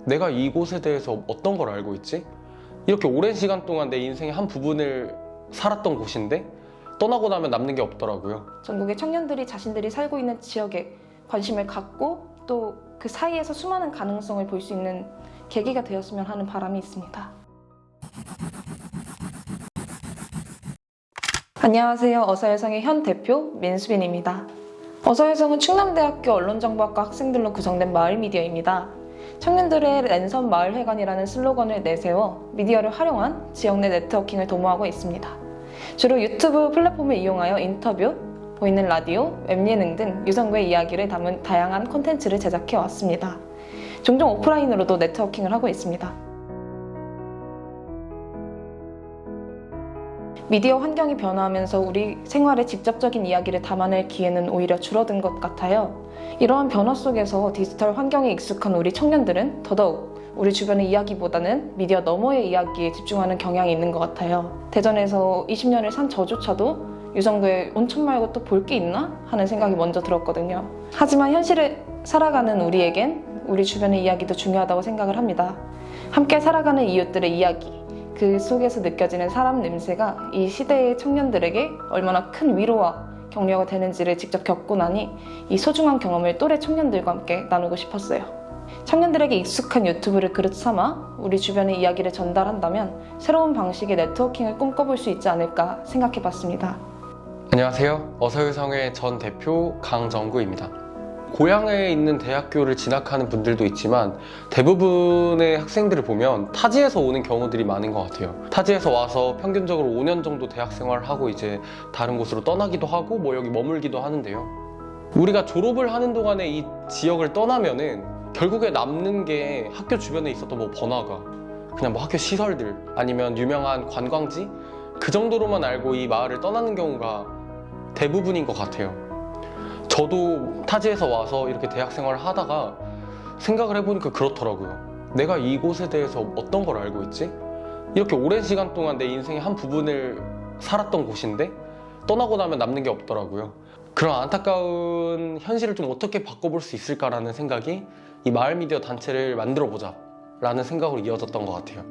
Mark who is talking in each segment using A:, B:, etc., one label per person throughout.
A: 내가 이곳에 대해서 어떤 걸 알고 있지? 이렇게 오랜 시간 동안 내 인생의 한 부분을 살았던 곳인데 떠나고 나면 남는 게 없더라고요.
B: 전국의 청년들이 자신들이 살고 있는 지역에 관심을 갖고 또 그 사이에서 수많은 가능성을 볼 수 있는 계기가 되었으면 하는 바람이 있습니다. 안녕하세요. 어서여성의 현 대표 민수빈입니다. 어서여성은 충남대학교 언론정보학과 학생들로 구성된 마을 미디어입니다. 청년들의 랜선 마을회관이라는 슬로건을 내세워 미디어를 활용한 지역 내 네트워킹을 도모하고 있습니다. 주로 유튜브 플랫폼을 이용하여 인터뷰, 보이는 라디오, 웹예능 등 유성구의 이야기를 담은 다양한 콘텐츠를 제작해 왔습니다. 종종 오프라인으로도 네트워킹을 하고 있습니다. 미디어 환경이 변화하면서 우리 생활의 직접적인 이야기를 담아낼 기회는 오히려 줄어든 것 같아요. 이러한 변화 속에서 디지털 환경에 익숙한 우리 청년들은 더더욱 우리 주변의 이야기보다는 미디어 너머의 이야기에 집중하는 경향이 있는 것 같아요. 대전에서 20년을 산 저조차도 유성구에 온천 말고 또 볼 게 있나? 하는 생각이 먼저 들었거든요. 하지만 현실을 살아가는 우리에겐 우리 주변의 이야기도 중요하다고 생각을 합니다. 함께 살아가는 이웃들의 이야기, 그 속에서 느껴지는 사람 냄새가 이 시대의 청년들에게 얼마나 큰 위로와 격려가 되는지를 직접 겪고 나니 이 소중한 경험을 또래 청년들과 함께 나누고 싶었어요. 청년들에게 익숙한 유튜브를 그릇 삼아 우리 주변의 이야기를 전달한다면 새로운 방식의 네트워킹을 꿈꿔볼 수 있지 않을까 생각해봤습니다.
A: 안녕하세요. 어서여성의 전 대표 강정구입니다. 고향에 있는 대학교를 진학하는 분들도 있지만 대부분의 학생들을 보면 타지에서 오는 경우들이 많은 것 같아요. 타지에서 와서 평균적으로 5년 정도 대학 생활을 하고 이제 다른 곳으로 떠나기도 하고 뭐 여기 머물기도 하는데요. 우리가 졸업을 하는 동안에 이 지역을 떠나면은 결국에 남는 게 학교 주변에 있었던 뭐 번화가, 그냥 뭐 학교 시설들 아니면 유명한 관광지 그 정도로만 알고 이 마을을 떠나는 경우가 대부분인 것 같아요. 저도 타지에서 와서 이렇게 대학 생활을 하다가 생각을 해보니까 그렇더라고요. 내가 이곳에 대해서 어떤 걸 알고 있지? 이렇게 오랜 시간 동안 내 인생의 한 부분을 살았던 곳인데 떠나고 나면 남는 게 없더라고요. 그런 안타까운 현실을 좀 어떻게 바꿔볼 수 있을까라는 생각이 이 마을 미디어 단체를 만들어보자 라는 생각으로 이어졌던 것 같아요.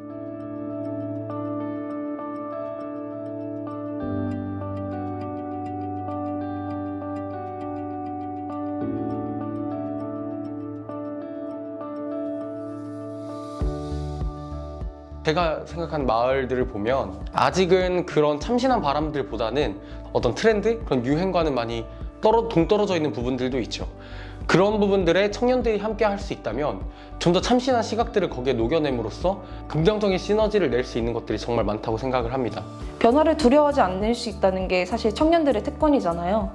A: 제가 생각하는 마을들을 보면 아직은 그런 참신한 바람들보다는 어떤 트렌드, 그런 유행과는 많이 동떨어져 있는 부분들도 있죠. 그런 부분들에 청년들이 함께 할 수 있다면 좀 더 참신한 시각들을 거기에 녹여냄으로써 긍정적인 시너지를 낼 수 있는 것들이 정말 많다고 생각을 합니다.
B: 변화를 두려워하지 않을 수 있다는 게 사실 청년들의 특권이잖아요.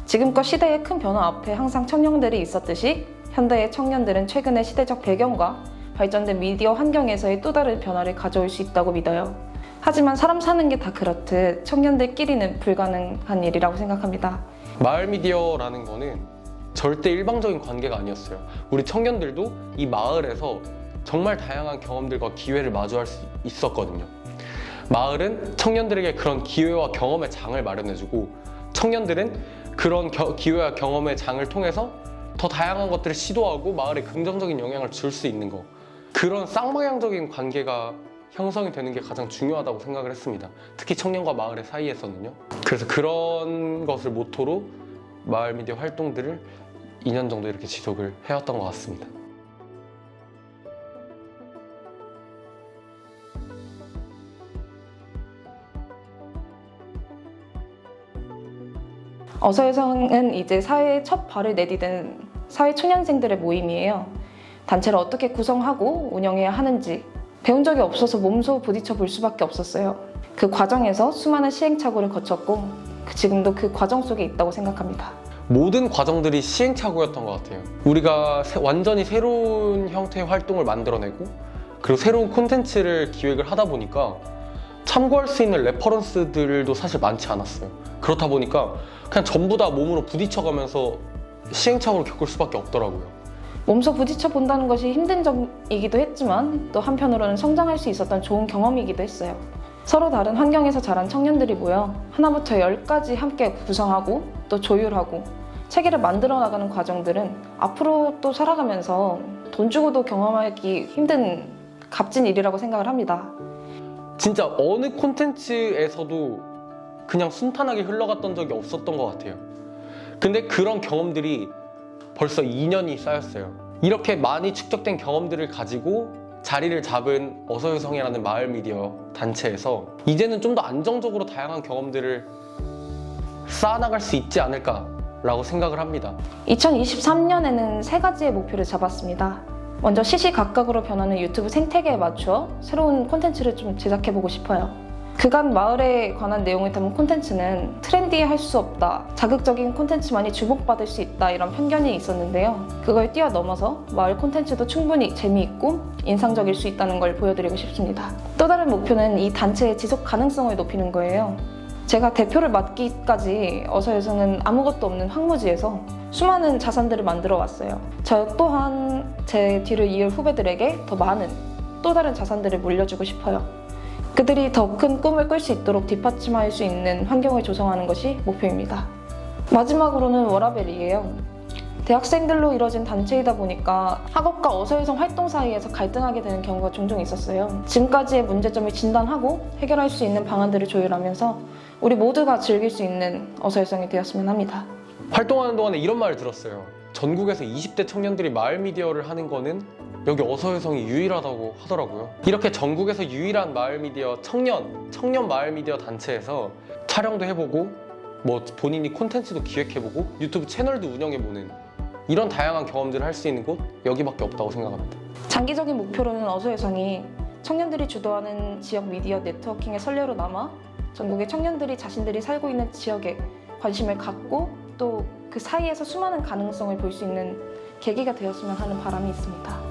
B: 지금껏 시대의 큰 변화 앞에 항상 청년들이 있었듯이 현대의 청년들은 최근의 시대적 배경과 발전된 미디어 환경에서의 또 다른 변화를 가져올 수 있다고 믿어요. 하지만 사람 사는 게 다 그렇듯 청년들끼리는 불가능한 일이라고 생각합니다.
A: 마을 미디어라는 거는 절대 일방적인 관계가 아니었어요. 우리 청년들도 이 마을에서 정말 다양한 경험들과 기회를 마주할 수 있었거든요. 마을은 청년들에게 그런 기회와 경험의 장을 마련해주고 청년들은 그런 기회와 경험의 장을 통해서 더 다양한 것들을 시도하고 마을에 긍정적인 영향을 줄 수 있는 거, 그런 쌍방향적인 관계가 형성이 되는 게 가장 중요하다고 생각을 했습니다. 특히 청년과 마을의 사이에서는요. 그래서 그런 것을 모토로 마을 미디어 활동들을 2년 정도 이렇게 지속을 해왔던 것 같습니다.
B: 어서여성은 이제 사회에 첫 발을 내디딘 사회초년생들의 모임이에요. 단체를 어떻게 구성하고 운영해야 하는지 배운 적이 없어서 몸소 부딪혀 볼 수밖에 없었어요. 그 과정에서 수많은 시행착오를 거쳤고 지금도 그 과정 속에 있다고 생각합니다.
A: 모든 과정들이 시행착오였던 것 같아요. 우리가 완전히 새로운 형태의 활동을 만들어내고 그리고 새로운 콘텐츠를 기획을 하다 보니까 참고할 수 있는 레퍼런스들도 사실 많지 않았어요. 그렇다 보니까 그냥 전부 다 몸으로 부딪혀가면서 시행착오를 겪을 수밖에 없더라고요.
B: 몸소 부딪혀 본다는 것이 힘든 점이기도 했지만 또 한편으로는 성장할 수 있었던 좋은 경험이기도 했어요. 서로 다른 환경에서 자란 청년들이 모여 하나부터 10까지 함께 구성하고 또 조율하고 체계를 만들어 나가는 과정들은 앞으로 또 살아가면서 돈 주고도 경험하기 힘든 값진 일이라고 생각을 합니다.
A: 진짜 어느 콘텐츠에서도 그냥 순탄하게 흘러갔던 적이 없었던 것 같아요. 근데 그런 경험들이 벌써 2년이 쌓였어요. 이렇게 많이 축적된 경험들을 가지고 자리를 잡은 어서유성이라는 마을 미디어 단체에서 이제는 좀 더 안정적으로 다양한 경험들을 쌓아나갈 수 있지 않을까라고 생각을 합니다.
B: 2023년에는 3가지의 목표를 잡았습니다. 먼저 시시각각으로 변하는 유튜브 생태계에 맞추어 새로운 콘텐츠를 좀 제작해보고 싶어요. 그간 마을에 관한 내용을 담은 콘텐츠는 트렌디할 수 없다, 자극적인 콘텐츠만이 주목받을 수 있다 이런 편견이 있었는데요. 그걸 뛰어넘어서 마을 콘텐츠도 충분히 재미있고 인상적일 수 있다는 걸 보여드리고 싶습니다. 또 다른 목표는 이 단체의 지속 가능성을 높이는 거예요. 제가 대표를 맡기까지 어서유성은 아무것도 없는 황무지에서 수많은 자산들을 만들어 왔어요. 저 또한 제 뒤를 이을 후배들에게 더 많은 또 다른 자산들을 물려주고 싶어요. 그들이 더 큰 꿈을 꿀 수 있도록 뒷받침할 수 있는 환경을 조성하는 것이 목표입니다. 마지막으로는 워라벨이에요. 대학생들로 이뤄진 단체이다 보니까 학업과 어서유성 활동 사이에서 갈등하게 되는 경우가 종종 있었어요. 지금까지의 문제점을 진단하고 해결할 수 있는 방안들을 조율하면서 우리 모두가 즐길 수 있는 어서유성이 되었으면 합니다.
A: 활동하는 동안에 이런 말을 들었어요. 전국에서 20대 청년들이 마을 미디어를 하는 거는 여기 어서유성이 유일하다고 하더라고요. 이렇게 전국에서 유일한 마을 미디어 청년 마을 미디어 단체에서 촬영도 해보고 뭐 본인이 콘텐츠도 기획해보고 유튜브 채널도 운영해보는 이런 다양한 경험들을 할 수 있는 곳 여기밖에 없다고 생각합니다.
B: 장기적인 목표로는 어서유성이 청년들이 주도하는 지역 미디어 네트워킹의 선례로 남아 전국의 청년들이 자신들이 살고 있는 지역에 관심을 갖고 또 그 사이에서 수많은 가능성을 볼 수 있는 계기가 되었으면 하는 바람이 있습니다.